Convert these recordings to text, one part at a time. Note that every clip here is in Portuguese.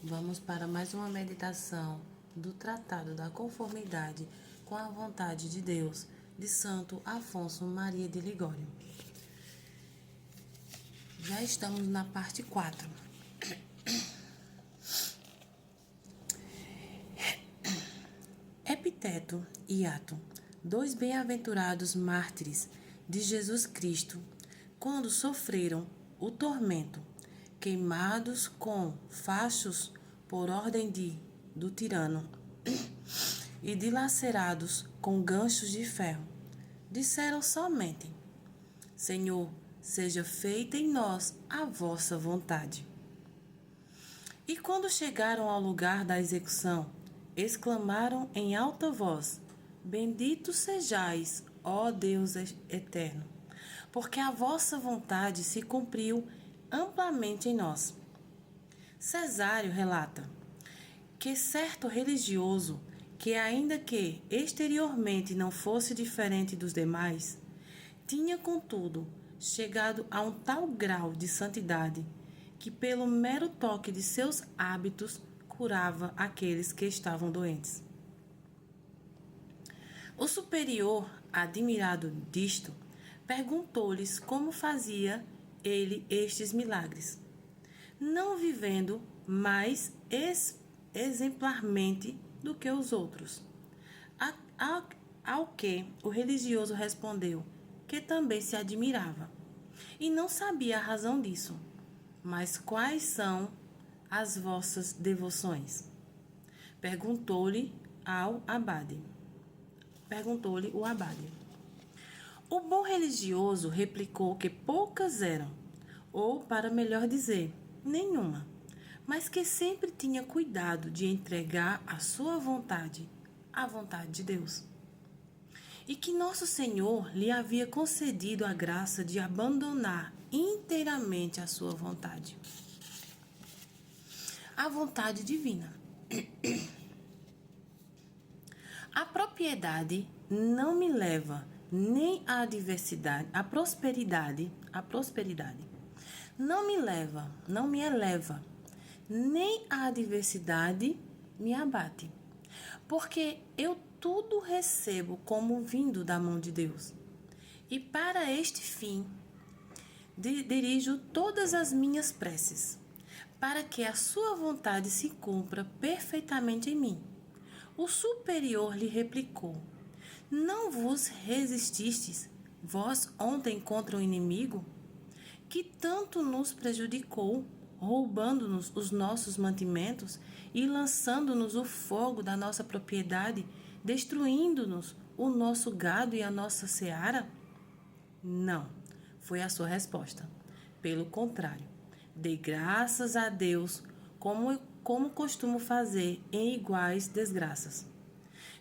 Vamos para mais uma meditação do Tratado da Conformidade com a Vontade de Deus, de Santo Afonso Maria de Ligório. Já estamos na parte 4. Epiteto e Ato, dois bem-aventurados mártires de Jesus Cristo, quando sofreram o tormento, queimados com fachos por ordem do tirano e dilacerados com ganchos de ferro, disseram somente: Senhor, seja feita em nós a vossa vontade. E quando chegaram ao lugar da execução, exclamaram em alta voz: Bendito sejais, ó Deus eterno, porque a vossa vontade se cumpriu amplamente em nós. Cesário relata que certo religioso, que ainda que exteriormente não fosse diferente dos demais, tinha, contudo, chegado a um tal grau de santidade que, pelo mero toque de seus hábitos, curava aqueles que estavam doentes. O superior, admirado disto, perguntou-lhes como fazia ele estes milagres, não vivendo mais exemplarmente do que os outros. Ao que o religioso respondeu que também se admirava e não sabia a razão disso. Mas quais são as vossas devoções? Perguntou-lhe o abade. O bom religioso replicou que poucas eram, ou, para melhor dizer, nenhuma, mas que sempre tinha cuidado de entregar a sua vontade à vontade de Deus. E que Nosso Senhor lhe havia concedido a graça de abandonar inteiramente a sua vontade. A vontade divina. A propriedade não me leva nem à adversidade, à prosperidade. Não me eleva, nem a adversidade me abate. Porque eu tudo recebo como vindo da mão de Deus. E para este fim, dirijo todas as minhas preces, para que a sua vontade se cumpra perfeitamente em mim. O superior lhe replicou: Não vos resististes, vós ontem contra o inimigo, que tanto nos prejudicou, roubando-nos os nossos mantimentos e lançando-nos o fogo da nossa propriedade, destruindo-nos o nosso gado e a nossa seara? Não, foi a sua resposta. Pelo contrário, dei graças a Deus, como costumo fazer em iguais desgraças,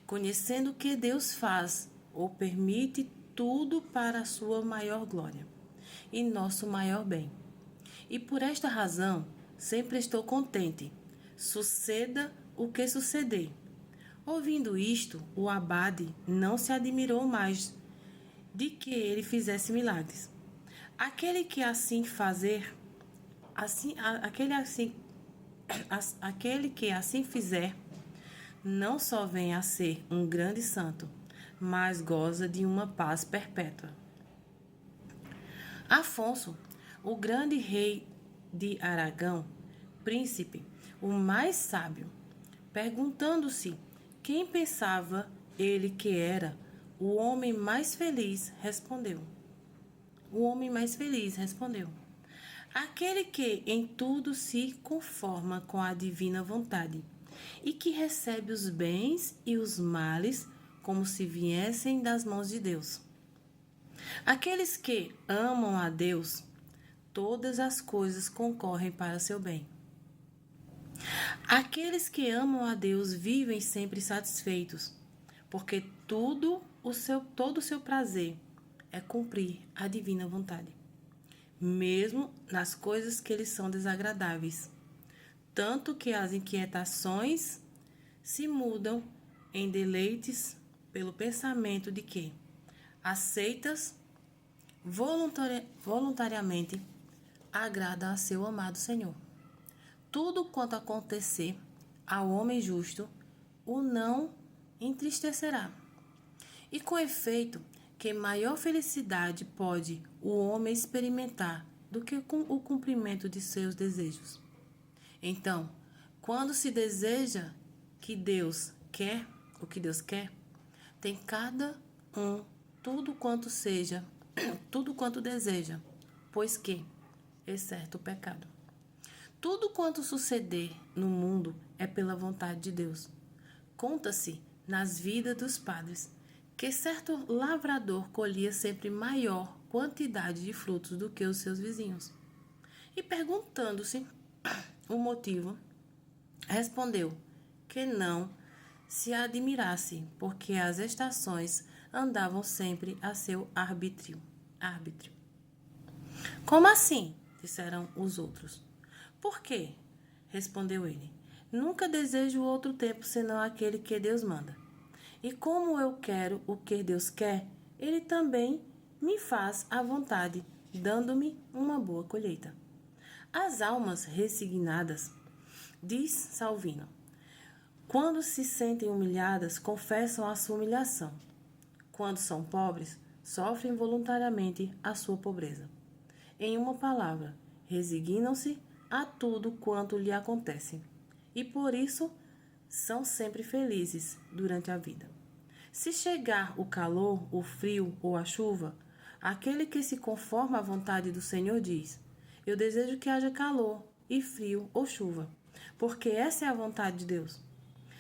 conhecendo que Deus faz ou permite tudo para a sua maior glória e nosso maior bem. E por esta razão, sempre estou contente, suceda o que suceder. Ouvindo isto, o abade não se admirou mais de que ele fizesse milagres. Aquele que assim fizer, não só vem a ser um grande santo, mas goza de uma paz perpétua. Afonso, o grande rei de Aragão, príncipe, o mais sábio, perguntando-se quem pensava ele que era o homem mais feliz, respondeu. Aquele que em tudo se conforma com a divina vontade e que recebe os bens e os males como se viessem das mãos de Deus. Aqueles que amam a Deus, todas as coisas concorrem para seu bem. Aqueles que amam a Deus vivem sempre satisfeitos, porque todo o seu prazer é cumprir a divina vontade, mesmo nas coisas que lhes são desagradáveis, tanto que as inquietações se mudam em deleites pelo pensamento de que, aceitas voluntariamente, agrada a seu amado Senhor. tudo quanto acontecer ao homem justo, o não entristecerá. E com efeito, que maior felicidade pode o homem experimentar do que com o cumprimento de seus desejos? Então, quando se deseja que Deus quer, o que Deus quer, tem cada um tudo quanto seja, tudo quanto deseja, pois que, exceto o pecado. Tudo quanto suceder no mundo é pela vontade de Deus. Conta-se nas vidas dos padres que certo lavrador colhia sempre maior quantidade de frutos do que os seus vizinhos. E perguntando-se o motivo, respondeu que não se admirasse, porque as estações andavam sempre a seu arbítrio. Como assim? Disseram os outros. Por quê? Respondeu ele. Nunca desejo outro tempo senão aquele que Deus manda. E como eu quero o que Deus quer, ele também me faz à vontade, dando-me uma boa colheita. As almas resignadas, diz Salvino, quando se sentem humilhadas, confessam a sua humilhação. Quando são pobres, sofrem voluntariamente a sua pobreza. Em uma palavra, resignam-se a tudo quanto lhe acontece. E por isso são sempre felizes durante a vida. Se chegar o calor, o frio ou a chuva, aquele que se conforma à vontade do Senhor diz: eu desejo que haja calor e frio ou chuva, porque essa é a vontade de Deus.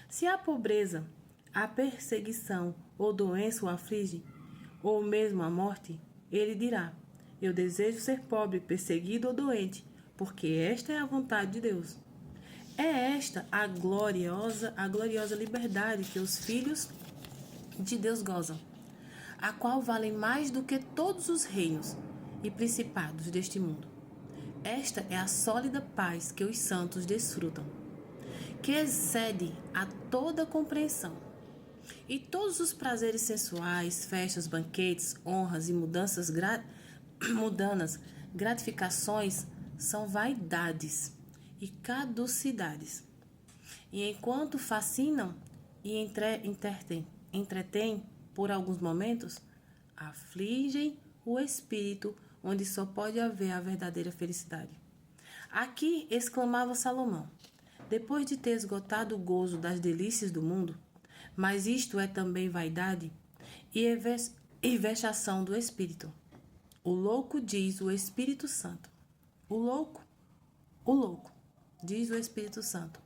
Se a pobreza, a perseguição ou doença o aflige, ou mesmo a morte, ele dirá: eu desejo ser pobre, perseguido ou doente, porque esta é a vontade de Deus. É esta a gloriosa liberdade que os filhos de Deus gozam, a qual valem mais do que todos os reinos e principados deste mundo. Esta é a sólida paz que os santos desfrutam, que excede a toda compreensão. E todos os prazeres sensuais, festas, banquetes, honras e gratificações são vaidades e caducidades. E enquanto fascinam e entretêm por alguns momentos, afligem o espírito, onde só pode haver a verdadeira felicidade. Aqui exclamava Salomão, depois de ter esgotado o gozo das delícias do mundo, mas isto é também vaidade e vexação do espírito. O louco, diz o Espírito Santo. O louco, diz o Espírito Santo,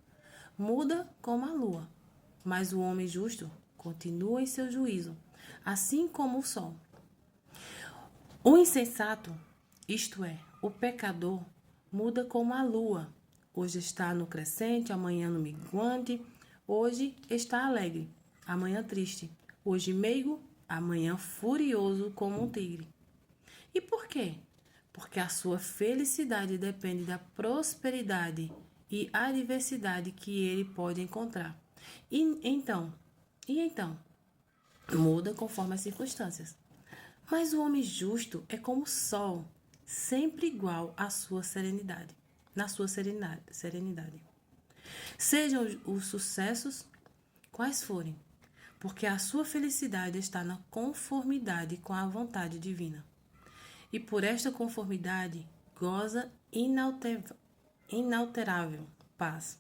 muda como a lua, mas o homem justo continua em seu juízo, assim como o sol. O insensato, isto é, o pecador, muda como a lua. Hoje está no crescente, amanhã no minguante. Hoje está alegre, amanhã triste. Hoje meigo, amanhã furioso como um tigre. E por quê? Porque a sua felicidade depende da prosperidade e adversidade que ele pode encontrar. E então, muda conforme as circunstâncias. Mas o homem justo é como o sol, sempre igual à sua serenidade, na sua serenidade. Sejam os sucessos quais forem, porque a sua felicidade está na conformidade com a vontade divina. E por esta conformidade goza inalterável paz.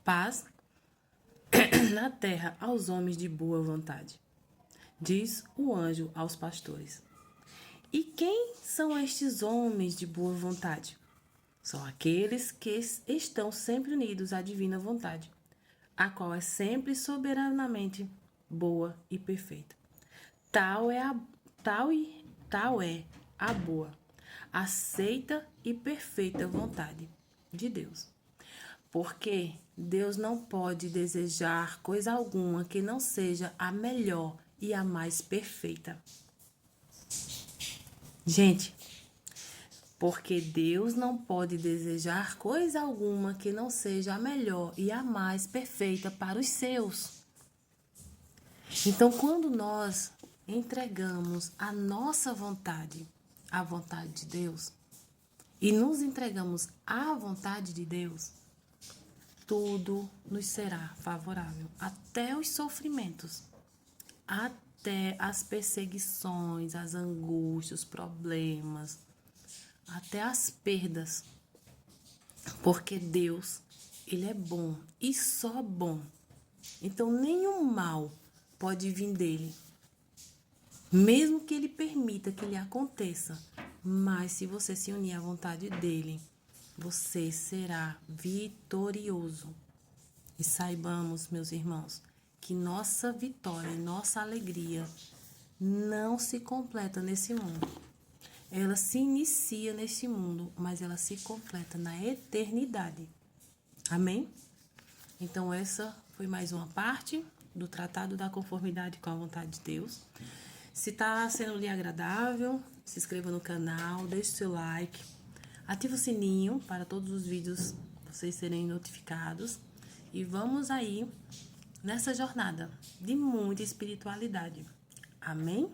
Paz na terra aos homens de boa vontade, diz o anjo aos pastores. E quem são estes homens de boa vontade? São aqueles que estão sempre unidos à divina vontade, a qual é sempre soberanamente boa e perfeita. Tal é a boa, aceita e perfeita vontade de Deus. Porque Deus não pode desejar coisa alguma que não seja a melhor e a mais perfeita. Gente, porque Deus não pode desejar coisa alguma que não seja a melhor e a mais perfeita para os seus. Então, quando nós entregamos a nossa vontade à vontade de Deus e nos entregamos à vontade de Deus, tudo nos será favorável, até os sofrimentos, até as perseguições, as angústias, os problemas, até as perdas, porque Deus, Ele é bom e só bom. Então, nenhum mal pode vir dele, mesmo que ele permita que ele aconteça. Mas se você se unir à vontade dele, você será vitorioso. E saibamos, meus irmãos, que nossa vitória e nossa alegria não se completa nesse mundo. Ela se inicia neste mundo, mas ela se completa na eternidade. Amém? Então, essa foi mais uma parte do Tratado da Conformidade com a Vontade de Deus. Se está sendo lhe agradável, se inscreva no canal, deixe seu like, ative o sininho para todos os vídeos vocês serem notificados. E vamos aí nessa jornada de muita espiritualidade. Amém?